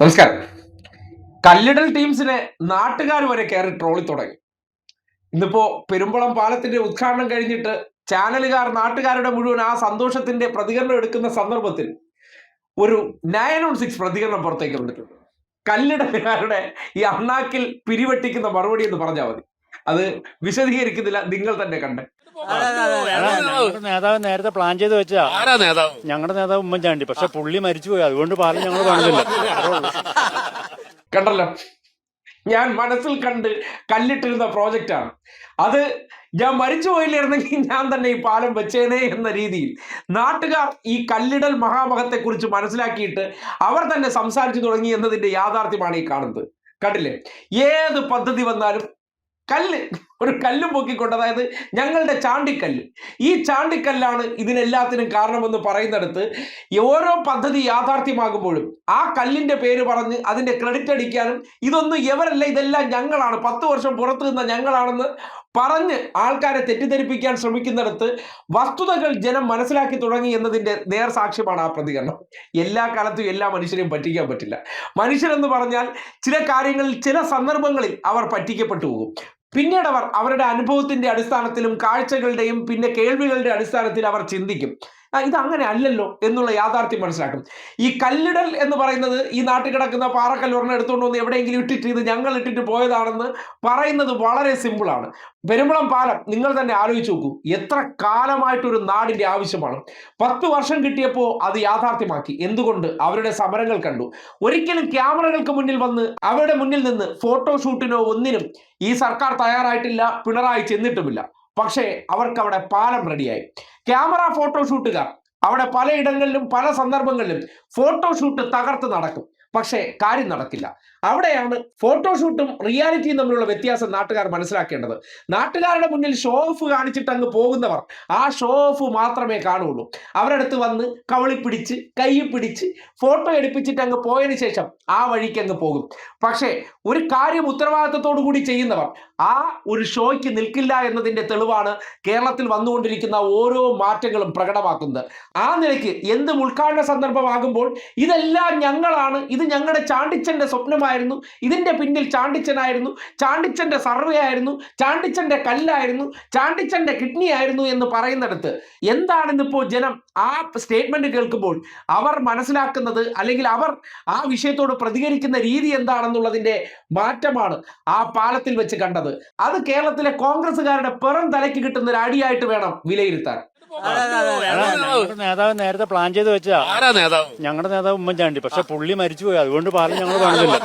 നമസ്കാരം. കല്ലിടൽ ടീംസിനെ നാട്ടുകാർ വരെ കയറി ട്രോളി തുടങ്ങി. ഇന്നിപ്പോ പെരുമ്പളം പാലത്തിന്റെ ഉദ്ഘാടനം കഴിഞ്ഞിട്ട് ചാനലുകാർ നാട്ടുകാരുടെ മുഴുവൻ ആ സന്തോഷത്തിന്റെ പ്രതികരണം എടുക്കുന്ന സന്ദർഭത്തിൽ ഒരു 9-on-6 പ്രതികരണം പുറത്തേക്ക് വന്നിട്ടുണ്ട്. കല്ലിടലുകാരുടെ ഈ അണ്ണാക്കിൽ പിരിവെട്ടിക്കുന്ന മറുപടി എന്ന് പറഞ്ഞാൽ മതി. അത് വിശദീകരിക്കുന്നില്ല, നിങ്ങൾ തന്നെ കണ്ടേ. നേതാവ് നേരത്തെ പ്ലാൻ ചെയ്ത് വെച്ചാ ഞങ്ങളുടെ നേതാവ് ഉമ്മൻചാണ്ടി, പക്ഷെ പുള്ളി മരിച്ചുപോയി, അതുകൊണ്ട് പാലം ഞങ്ങൾ കാണുന്നില്ല. കണ്ടല്ലോ, ഞാൻ മനസ്സിൽ കണ്ട് കല്ലിട്ടിരുന്ന പ്രോജക്റ്റാണ് അത്. ഞാൻ മരിച്ചു പോയില്ലായിരുന്നെങ്കിൽ ഞാൻ തന്നെ ഈ പാലം വെച്ചേനെ എന്ന രീതിയിൽ നാട്ടുകാർ ഈ കല്ലിടൽ മഹാമഹത്തെ കുറിച്ച് മനസ്സിലാക്കിയിട്ട് അവർ തന്നെ സംസാരിച്ചു തുടങ്ങി എന്നതിന്റെ യാഥാർത്ഥ്യമാണ് ഈ കാണുന്നത്. കണ്ടില്ലേ, ഏത് പദ്ധതി വന്നാലും ഒരു കല്ലും പൊക്കിക്കൊണ്ട്, അതായത് ഞങ്ങളുടെ ചാണ്ടിക്കല്ല്, ഈ ചാണ്ടിക്കല്ലാണ് ഇതിനെല്ലാത്തിനും കാരണമെന്ന് പറയുന്നിടത്ത് ഓരോ പദ്ധതി യാഥാർത്ഥ്യമാകുമ്പോഴും ആ കല്ലിന്റെ പേര് പറഞ്ഞ് അതിന്റെ ക്രെഡിറ്റ് അടിക്കാനും ഇതൊന്നും ഇവരല്ല, ഇതെല്ലാം ഞങ്ങളാണ്, 10 വർഷം പുറത്തു നിന്ന ഞങ്ങളാണെന്ന് പറഞ്ഞ് ആൾക്കാരെ തെറ്റിദ്ധരിപ്പിക്കാൻ ശ്രമിക്കുന്നിടത്ത് വസ്തുതകൾ ജനം മനസ്സിലാക്കി തുടങ്ങി എന്നതിന്റെ നേർസാക്ഷ്യമാണ് ആ പ്രതികരണം. എല്ലാ കാലത്തും എല്ലാ മനുഷ്യരെയും പറ്റിക്കാൻ പറ്റില്ല. മനുഷ്യരെന്ന് പറഞ്ഞാൽ ചില കാര്യങ്ങളിൽ ചില സന്ദർഭങ്ങളിൽ അവർ പറ്റിക്കപ്പെട്ടു പോകും. പിന്നീട് അവർ അവരുടെ അനുഭവത്തിന്റെ അടിസ്ഥാനത്തിലും കാഴ്ചകളുടെയും പിന്നെ കേൾവികളുടെ അടിസ്ഥാനത്തിൽ അവർ ചിന്തിക്കും, ഇത് അങ്ങനെ അല്ലല്ലോ എന്നുള്ള യാഥാർത്ഥ്യം മനസ്സിലാക്കും. ഈ കല്ലിടൽ എന്ന് പറയുന്നത് ഈ നാട്ടിൽ കിടക്കുന്ന പാറക്കല്ല് ഒരെണ്ണം എടുത്തുകൊണ്ട് വന്ന് എവിടെയെങ്കിലും ഇട്ടിട്ട് ഇത് ഞങ്ങൾ ഇട്ടിട്ട് പോയതാണെന്ന് പറയുന്നത് വളരെ സിമ്പിളാണ്. പെരുമ്പളം പാലം നിങ്ങൾ തന്നെ ആലോചിച്ച് നോക്കൂ, എത്ര കാലമായിട്ടൊരു നാടിന്റെ ആവശ്യമാണ്. 10 വർഷം കിട്ടിയപ്പോൾ അത് യാഥാർത്ഥ്യമാക്കി. എന്തുകൊണ്ട്? അവരുടെ സമരങ്ങൾ കണ്ടു. ഒരിക്കലും ക്യാമറകൾക്ക് മുന്നിൽ വന്ന് അവരുടെ മുന്നിൽ നിന്ന് ഫോട്ടോഷൂട്ടിനോ ഒന്നിനും ഈ സർക്കാർ തയ്യാറായിട്ടില്ല, പിണറായി ചെന്നിട്ടുമില്ല. പക്ഷേ അവർക്ക് അവിടെ പാലം റെഡിയായി. ക്യാമറ ഫോട്ടോഷൂട്ടുകാർ അവിടെ പലയിടങ്ങളിലും പല സന്ദർഭങ്ങളിലും ഫോട്ടോഷൂട്ട് തകർത്ത് നടക്കും, പക്ഷേ കാര്യം നടക്കില്ല. അവിടെയാണ് ഫോട്ടോഷൂട്ടും റിയാലിറ്റിയും തമ്മിലുള്ള വ്യത്യാസം നാട്ടുകാർ മനസ്സിലാക്കേണ്ടത്. നാട്ടുകാരുടെ മുന്നിൽ ഷോ ഓഫ് കാണിച്ചിട്ട് അങ്ങ് പോകുന്നവർ ആ ഷോ ഓഫ് മാത്രമേ കാണുള്ളൂ. അവരടുത്ത് വന്ന് കവളി പിടിച്ച് കൈ പിടിച്ച് ഫോട്ടോ എടുപ്പിച്ചിട്ട് അങ്ങ് പോയതിനു ശേഷം ആ വഴിക്ക് അങ്ങ് പോകും. പക്ഷേ ഒരു കാര്യം ഉത്തരവാദിത്തത്തോടു കൂടി ചെയ്യുന്നവർ ആ ഒരു ഷോയ്ക്ക് നിൽക്കില്ല എന്നതിന്റെ തെളിവാണ് കേരളത്തിൽ വന്നുകൊണ്ടിരിക്കുന്ന ഓരോ മാറ്റങ്ങളും പ്രകടമാക്കുന്നത്. ആ നിലയ്ക്ക് എന്തും ഉദ്ഘാടന സന്ദർഭമാകുമ്പോൾ ഇതെല്ലാം ഞങ്ങളാണ്, ഇത് ഞങ്ങളുടെ ചാണ്ടിച്ചന്റെ സ്വപ്നമായിരുന്നു, ഇതിന്റെ പിന്നിൽ ചാണ്ടിച്ചനായിരുന്നു, ചാണ്ടിച്ചന്റെ സർവേ ആയിരുന്നു, ചാണ്ടിച്ചന്റെ കല്ലായിരുന്നു, ചാണ്ടിച്ചന്റെ കിഡ്നി ആയിരുന്നു എന്ന് പറയുന്നിടത്ത് എന്താണെന്നിപ്പോൾ ജനം ആ സ്റ്റേറ്റ്മെന്റ് കേൾക്കുമ്പോൾ അവർ മനസ്സിലാക്കുന്നത്, അല്ലെങ്കിൽ അവർ ആ വിഷയത്തോട് പ്രതികരിക്കുന്ന രീതി എന്താണെന്നുള്ളതിന്റെ മാറ്റമാണ് ആ പാലത്തിൽ വെച്ച് കണ്ടത്. അത് കേരളത്തിലെ കോൺഗ്രസുകാരുടെ പിറം തലയ്ക്ക് കിട്ടുന്ന ഒരു അടിയായിട്ട് വേണം വിലയിരുത്താൻ. നേതാവ് നേരത്തെ പ്ലാൻ ചെയ്ത് വെച്ചാ ഞങ്ങളുടെ നേതാവ് ഉമ്മൻചാണ്ടി, പക്ഷെ പുള്ളി മരിച്ചുപോയി, അതുകൊണ്ട് പാലം ഞങ്ങൾ കാണുന്നില്ല.